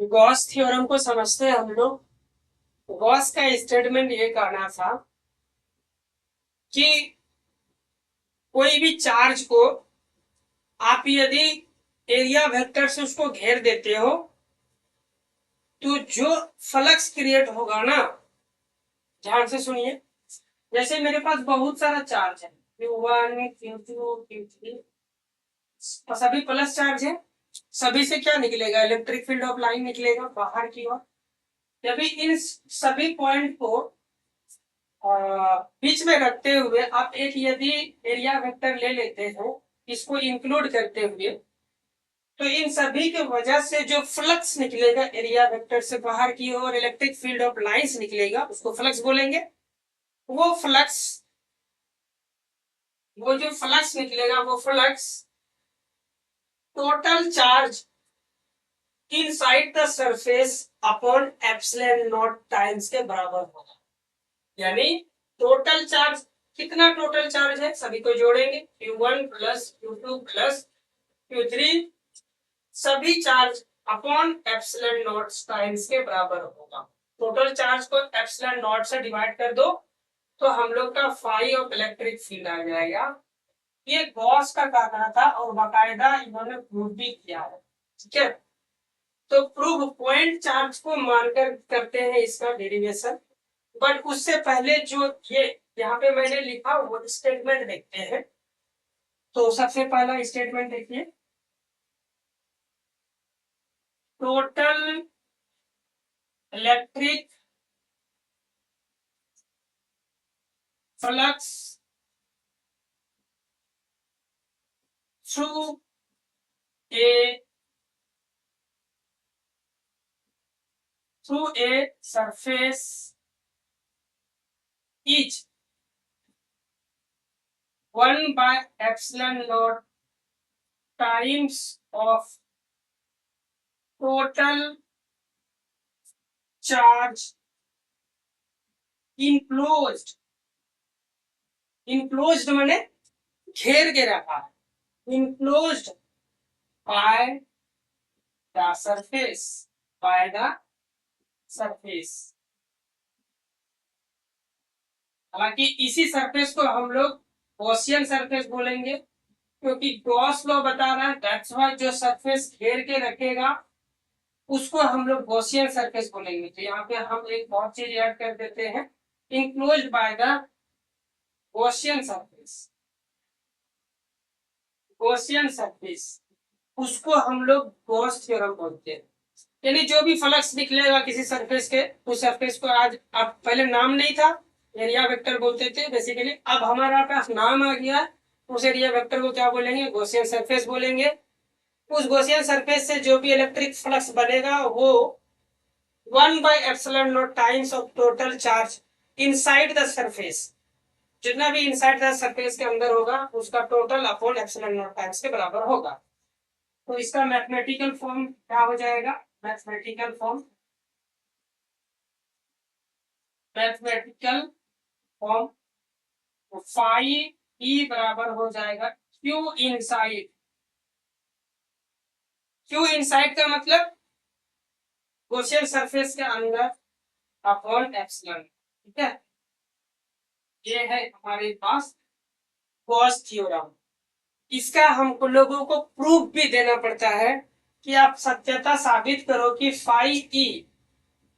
Gauss theorem को समझते हैं हम लोग। गॉस का स्टेटमेंट ये कहना था कि कोई भी चार्ज को आप यदि एरिया वेक्टर से उसको घेर देते हो तो जो फ्लक्स क्रिएट होगा ना, ध्यान से सुनिए। जैसे मेरे पास बहुत सारा चार्ज है, Q1 Q2 Q3, सभी प्लस चार्ज है। सभी से क्या निकलेगा? इलेक्ट्रिक फील्ड ऑफ लाइन निकलेगा बाहर की ओर। यदि इन सभी पॉइंट को बीच में रखते हुए आप एक यदि एरिया वेक्टर ले लेते हो, इसको इंक्लूड करते हुए, तो इन सभी के वजह से जो फ्लक्स निकलेगा एरिया वेक्टर से बाहर की ओर, इलेक्ट्रिक फील्ड ऑफ लाइंस निकलेगा, उसको फ्लक्स बोलेंगे। वो फ्लक्स, वो जो फ्लक्स निकलेगा वो flux total charge inside the surface upon epsilon naught times के बराबर होगा। यानी टोटल चार्ज, कितना टोटल चार्ज है सभी को जोड़ेंगे, Q1 plus Q2 plus Q3, सभी charge upon epsilon naught times के बराबर होगा। टोटल चार्ज को एप्सिलॉन नॉट से डिवाइड कर दो तो हम लोग का फाई ऑफ इलेक्ट्रिक फील्ड आ जाएगा। ये गॉस का कहना था और बाकायदा इन्होंने प्रूव भी किया है। ठीक है, तो प्रूव पॉइंट चार्ज को मानकर करते हैं इसका डेरिवेशन। बट उससे पहले जो ये यहाँ पे मैंने लिखा वो स्टेटमेंट देखते हैं। तो सबसे पहला स्टेटमेंट देखिए, total electric flux through a surface is 1/epsilon naught times of total charge enclosed, enclosed माने घेर के रखा है, enclosed by the surface, by the surface। हालांकि इसी सरफेस को हम लोग गॉसियन सरफेस बोलेंगे, क्योंकि गॉस लॉ बता रहा है, दैट्स व्हाई जो सरफेस घेर के रखेगा उसको हम लोग गॉसियन सरफेस बोलेंगे। तो यहाँ पे हम एक और चीज ऐड कर देते हैं, enclosed by the Gaussian surface. Gaussian surface, उसको हम लोग गॉस थ्योरम बोलते हैं। यानी जो भी फ्लक्स निकलेगा किसी सरफेस के, उस सरफेस को आज आप, पहले नाम नहीं था, एरिया वेक्टर बोलते थे बेसिकली, अब हमारा पास नाम आ गया, उस एरिया वेक्टर को क्या बोलेंगे? गॉसियन सरफेस बोलेंगे। उस गॉसियन सरफेस से जो भी इलेक्ट्रिक फ्लक्स बनेगा वो 1/epsilon naught times of total charge inside the surface, जितना भी इनसाइड द सरफेस के अंदर होगा उसका total upon epsilon naught times के बराबर होगा। तो इसका मैथमेटिकल फॉर्म क्या हो जाएगा? Mathematical form, mathematical form phi E बराबर हो जाएगा क्यू इनसाइड। क्यू इनसाइड का मतलब गॉसियन सरफेस के अंदर अपॉन एप्सिलॉन। ठीक है, ये है हमारे पास गॉस थ्योरम। इसका हमको लोगों को प्रूफ भी देना पड़ता है कि आप सत्यता साबित करो कि phi E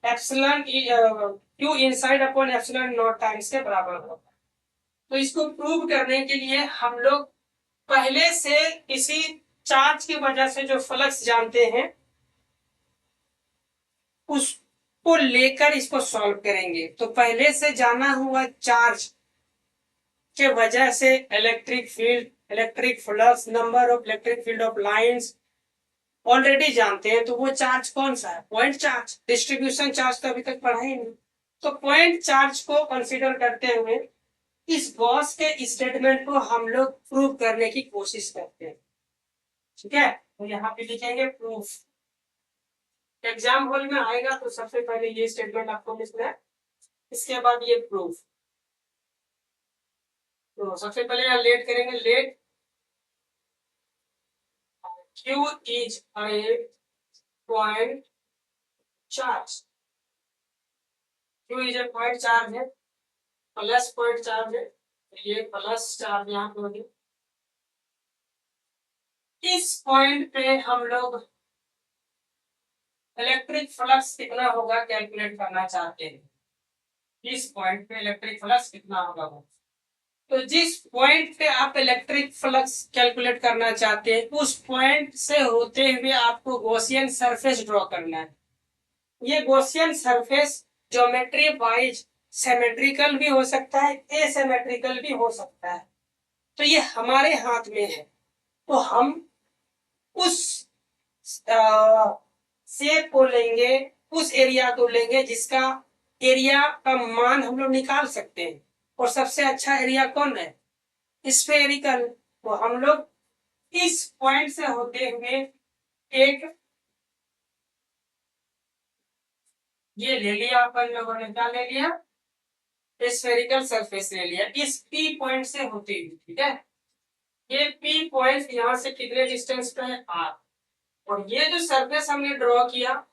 epsilon Q inside upon epsilon naught times के बराबर होगा। तो इसको प्रूव करने के लिए हम लोग पहले से किसी चार्ज की वजह से जो फ्लक्स जानते हैं उसको लेकर इसको सॉल्व करेंगे। तो पहले से जाना हुआ चार्ज के वजह से electric field, electric flux, number of electric field of lines already जानते हैं। तो वो चार्ज कौन सा है? Point charge. डिस्ट्रीब्यूशन चार्ज तो अभी तक पढ़ा ही नहीं। तो पॉइंट चार्ज को कंसीडर करते हुए इस गॉस के स्टेटमेंट को हम लोग प्रूव करने की कोशिश करते हैं। ठीक है, तो यहाँ पे लिखेंगे प्रूफ। एग्जाम हॉल में आएगा तो सबसे पहले ये स्टेटमेंट आपको लिखना है, इसके बाद ये प्रूफ। तो सबसे पहले यहाँ लेट करेंगे, let Q is a point charge, Q is a point charge है, प्लस पॉइंट चार्ज है, ये प्लस चार्ज यहाँ पे होगी। इस पॉइंट पे हम लोग इलेक्ट्रिक फ्लक्स कितना होगा कैलकुलेट करना चाहते हैं। इस पॉइंट पे इलेक्ट्रिक फ्लक्स कितना होगा वो, तो जिस पॉइंट पे आप इलेक्ट्रिक फ्लक्स कैलकुलेट करना चाहते हैं उस पॉइंट से होते हुए आपको गॉसियन सरफेस ड्रॉ करना है। ये Gaussian surface geometry wise symmetrical भी हो सकता है, एसिमेट्रिकल भी हो सकता है, तो ये हमारे हाथ में है। तो हम उस शेप को लेंगे, उस एरिया को लेंगे जिसका एरिया का मान हम लोग निकाल सकते हैं। और सबसे अच्छा एरिया कौन है, स्फेरिकल। तो हम लोग इस पॉइंट से होते हुए एक ये ले लिया, अपन लोगों ने क्या ले लिया, स्फेरिकल सरफेस ले लिया इस पी पॉइंट से होते हुए, ठीक है। ये पी पॉइंट यहाँ से कितने डिस्टेंस पे है, आर। और ये जो सरफेस हमने ड्रॉ किया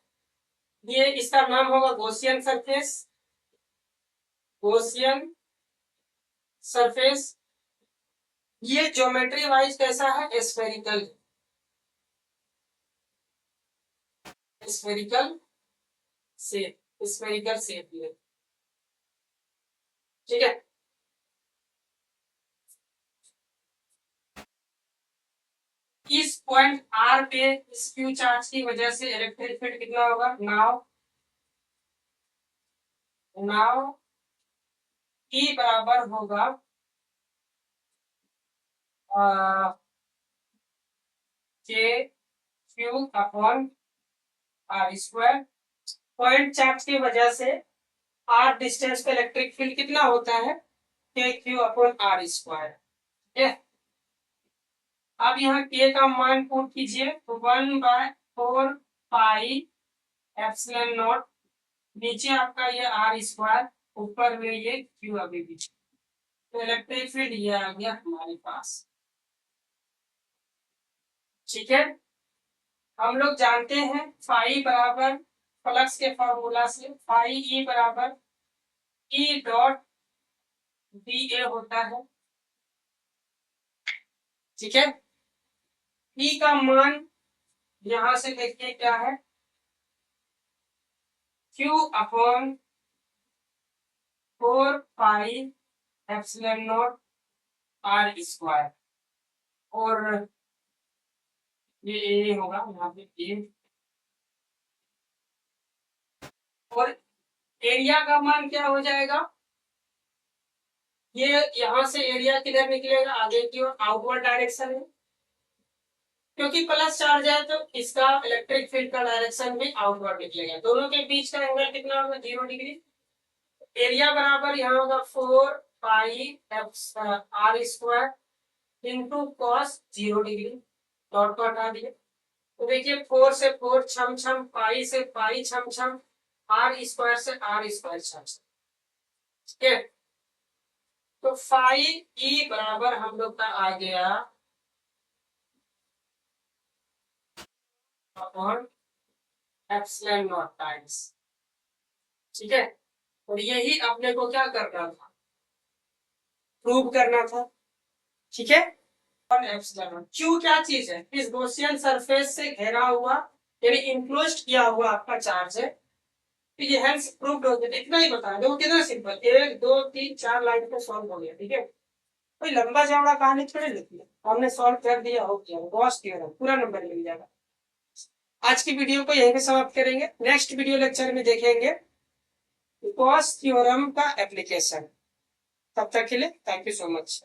ये इसका नाम होगा गॉसियन सरफेस, गॉसियन सरफेस। ये ज्योमेट्री वाइज कैसा है, spherical, spherical shape, spherical shape है, ठीक है। इस पॉइंट आर पे इस क्यू चार्ज की वजह से इलेक्ट्रिक फील्ड कितना होगा, नाउ ई बराबर होगा J Q upon R square. Point charge की वजह से आर डिस्टेंस पे इलेक्ट्रिक फील्ड कितना होता है, के क्यू अपॉन आर स्क्वायर, ठीक है। अब यहाँ के का मान पुट कीजिए, तो 1/4 पाई एप्सिलॉन नॉट, नीचे आपका ये आर स्क्वायर, ऊपर में ये क्यू अभी भी, तो इलेक्ट्रिक फील्ड ये आ गया हमारे पास, ठीक है। हम लोग जानते हैं फाई बराबर फ्लक्स के फॉर्मूला से फाई ई बराबर ई डॉट बी ए होता है, ठीक है। ई का मान यहां से देखिए क्या है, Q upon 4 pi epsilon naught R square, और ये ए होगा यहाँ पे ए, और एरिया का मान क्या हो जाएगा, ये यहां से एरिया किधर निकलेगा, आगे की ओर आउटवर्ड डायरेक्शन में, क्योंकि प्लस चार्ज है तो इसका इलेक्ट्रिक फील्ड का डायरेक्शन भी आउटवर्ड निकलेगा। दोनों के बीच का एंगल कितना होगा, 0 डिग्री। एरिया बराबर यहाँ होगा 4 pi R square into cos 0 degree, dot को हटा दिए, तो देखिए 4 से 4 छम छम, पाई से पाई छम छम, आर स्क्वायर से आर स्क्वायर छम छम, ठीक है। तो फाई ई बराबर हम लोग का आ गया अपॉन एप्सिलॉन नॉट टाइम्स, ठीक है। और यही अपने को क्या करना था, प्रूव करना था, ठीक है। क्यू क्या चीज है, इस गॉसियन सरफेस से घेरा हुआ यानी इंक्लोज्ड किया हुआ आपका चार्ज है, तो ये हेंस प्रूव्ड हो गया। इतना ही बताया, देखो कितना सिंपल, 1 2 3 4 लाइन पे सॉल्व हो गया, ठीक है। कोई लंबा चौड़ा कहानी थोड़ी लिखी है, हमने सॉल्व कर दिया, हो गया, गॉस थ्योरम पूरा नंबर मिल जाएगा। आज की वीडियो को यहीं पे समाप्त करेंगे, नेक्स्ट वीडियो लेक्चर में देखेंगे गॉस थ्योरम का एप्लीकेशन। तब तक के लिए थैंक यू सो मच।